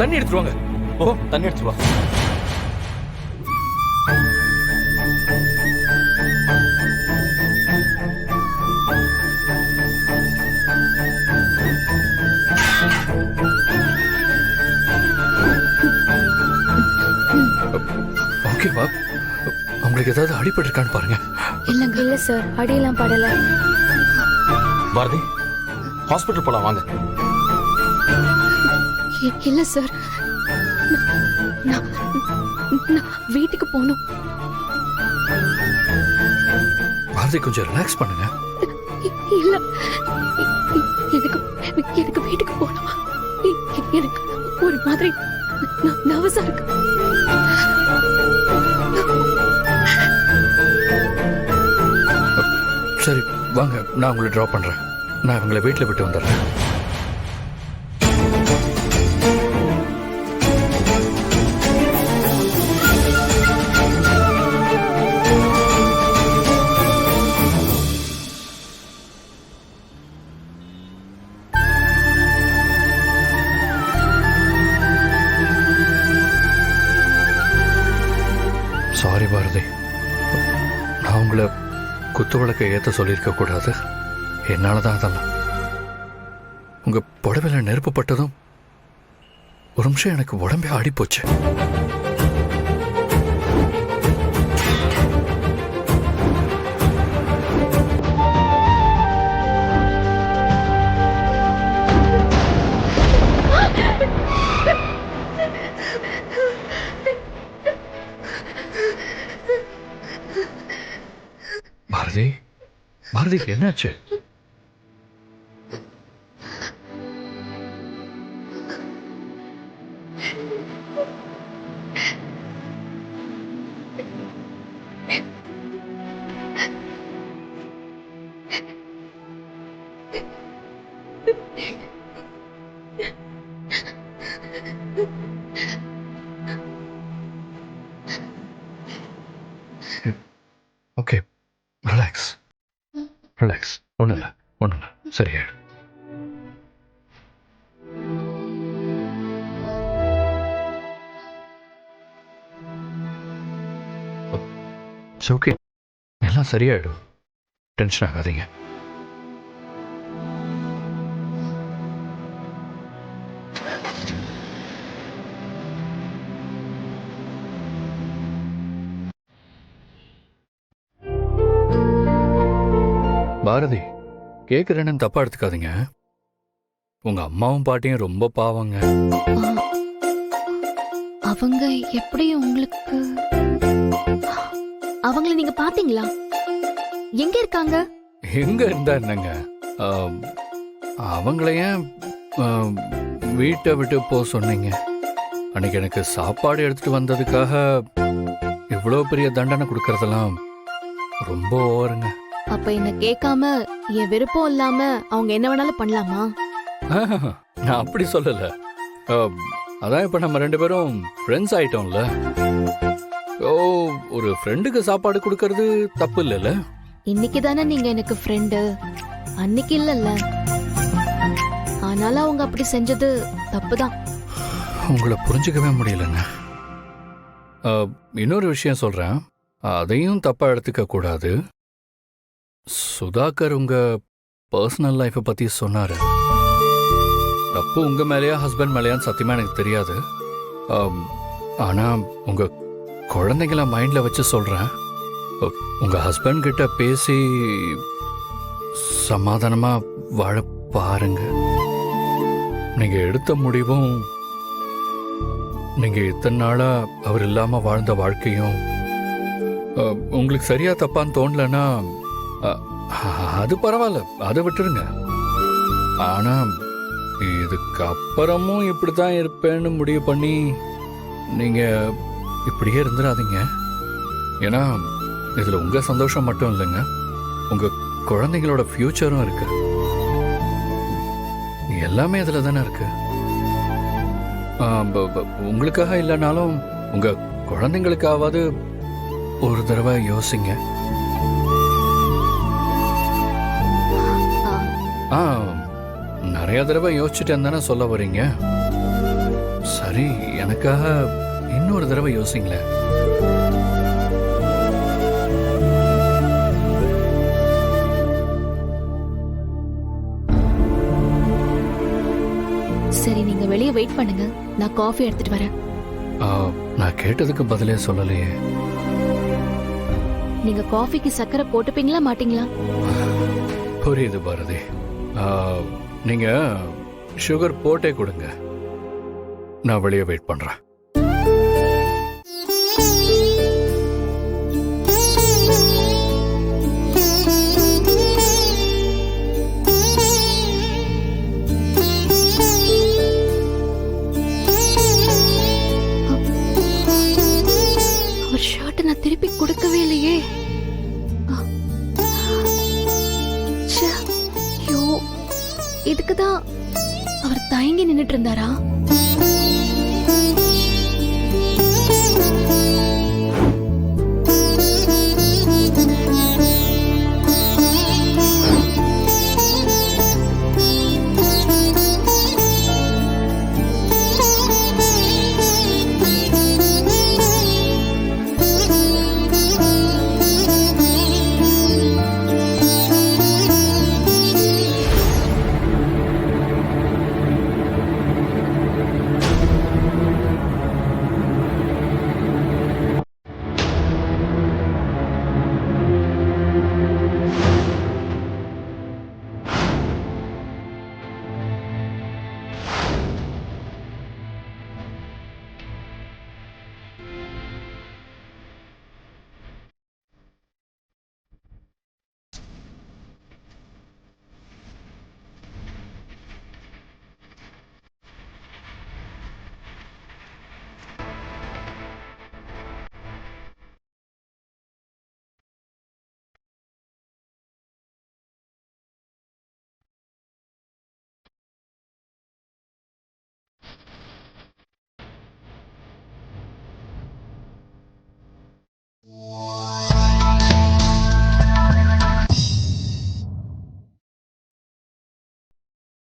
தண்ணி எடுத்துருவாங்க. ஓ, தண்ணி எடுத்துருவா. ஓகேவா? உங்களுக்கு ஏதாவது அடிபட்டு இருக்கான்னு பாருங்க. இல்லங்க. இல்ல சார், அடியெல்லாம் படல. பாரதி, ஹாஸ்பிட்டல் போலாம் வாங்க. இல்ல சார், நான் வீட்டுக்கு போகணும். பாரதி, கொஞ்சம் ரிலாக்ஸ் பண்ணுங்க. இல்ல, எனக்கு வீட்டுக்கு போகணும். எனக்கு ஒரு மாதிரி நர்வஸா இருக்கு. சரி வாங்க, நான் உங்களை ட்ராப் பண்றேன். நான் இவங்களை வீட்டில் விட்டு வந்துடுறேன். சாரி பாரதி, நான் உங்களை குத்து விளக்கை ஏற்ற சொல்லியிருக்க கூடாது. என்னால தான் அதெல்லாம். உங்க புடவையில நெருப்பு பட்டதும் ஒரு நிமிஷம் எனக்கு உடம்பே ஆடிப்போச்சு. பாரதி, பாரதி, என்னாச்சு? Okay, relax relax. ஒன்றும் இல்லை, ஒன்றும் இல்லை, சரியாயிடும். ஓகே, எல்லாம் சரியாயிடும். டென்ஷன் ஆகாதீங்க. பாரதி, கேட்குறேன்னு தப்பா எடுத்துக்காதீங்க. உங்க அம்மாவும் பாட்டியும் ரொம்ப பாவங்க. அவங்க எப்படி உங்களுக்கு? அவங்கள நீங்க பாத்தீங்களா? எங்க இருக்காங்க? எங்க இருந்தா என்னங்க, அவங்கள ஏன் வீட்டை விட்டு போக சொன்னீங்க? அன்னைக்கு எனக்கு சாப்பாடு எடுத்துட்டு வந்ததுக்காக இவ்வளோ பெரிய தண்டனை கொடுக்கறதெல்லாம் ரொம்ப ஓவருங்க. அப்ப என்ன கேட்காம என் விருப்பம் இல்லாம அவங்க என்ன வேணாலும் பண்ணலாமா? நான் அப்படி சொல்லல. அதான் இப்ப நம்ம ரெண்டு பேரும் ஃப்ரெண்ட்ஸ் ஆயிட்டோம்ல. ஓ, ஒரு ஃப்ரெண்டுக்கு சாப்பாடு கொடுக்கறது தப்பு இல்லைல்ல? இன்னைக்கு தானே நீங்க எனக்கு ஃப்ரெண்டு, அன்னைக்கு இல்லல்ல. ஆனாலும் அவங்க அப்படி செஞ்சது தப்புதான். உங்களை புரிஞ்சுக்கவே முடியலங்க. இன்னொரு விஷயம் சொல்றேன், அதையும் தப்பா எடுத்துக்க கூடாது. சுதாகர் உங்க பர்சனல் லைஃப்பை பத்தி சொன்னாரு. தப்பு உங்க மேலேயா ஹஸ்பண்ட் மேலேயான்னு சத்தியமா எனக்கு தெரியாது. ஆனா உங்க குழந்தைங்கள மைண்ட்ல வச்சு சொல்றேன். உங்க ஹஸ்பண்ட் கிட்ட பேசி சமாதானமா வாழ பாருங்க. நீங்க எடுத்த முடிவும், நீங்க இத்தனை நாளா அவர் இல்லாம வாழ்ந்த வாழ்க்கையும் உங்களுக்கு சரியா தப்பான்னு தோணலன்னா அது பரவாயில்ல, அதை விட்டுருங்க. ஆனா இதுக்கு அப்புறமும் இப்படிதான் இருப்பேன்னு முடிவு பண்ணி நீங்க இப்படியே இருந்துடாதீங்க. ஏன்னா இதுல உங்க சந்தோஷம் மட்டும் இல்லைங்க, உங்க குழந்தைங்களோட ஃபியூச்சரும் இருக்கு. எல்லாமே இதுல தானே இருக்கு. உங்களுக்காக இல்லைனாலும் உங்க குழந்தைங்களுக்காவது ஒரு தடவை யோசிங்க. நிறைய தடவை யோசிச்சுட்டேன்னு தானே சொல்ல வரீங்க. சரி, எனக்காக இன்னொரு தடவை யோசிங்களேன். சரி, நீங்க வெளியே வெயிட் பண்ணுங்க, நான் காஃபி எடுத்துட்டு வரேன். ஆ, நான் கேட்டதுக்கு பதிலே சொல்லலையே. நீங்க காஃபிக்கு சக்கரை போட்டுப்பீங்களா மாட்டீங்களா? புரியுது பாரதி. ஆ, நீங்க சுகர் போட்டே கொடுங்க, நான் வெளியே வெயிட் பண்றேன். அவர் ஷர்ட் நான் திருப்பி கொடுக்கவே இல்லையே. ச்சே, ஐயோ, இதுக்குதான் அவர் தயங்கி நின்னுட்டு இருந்தாரா?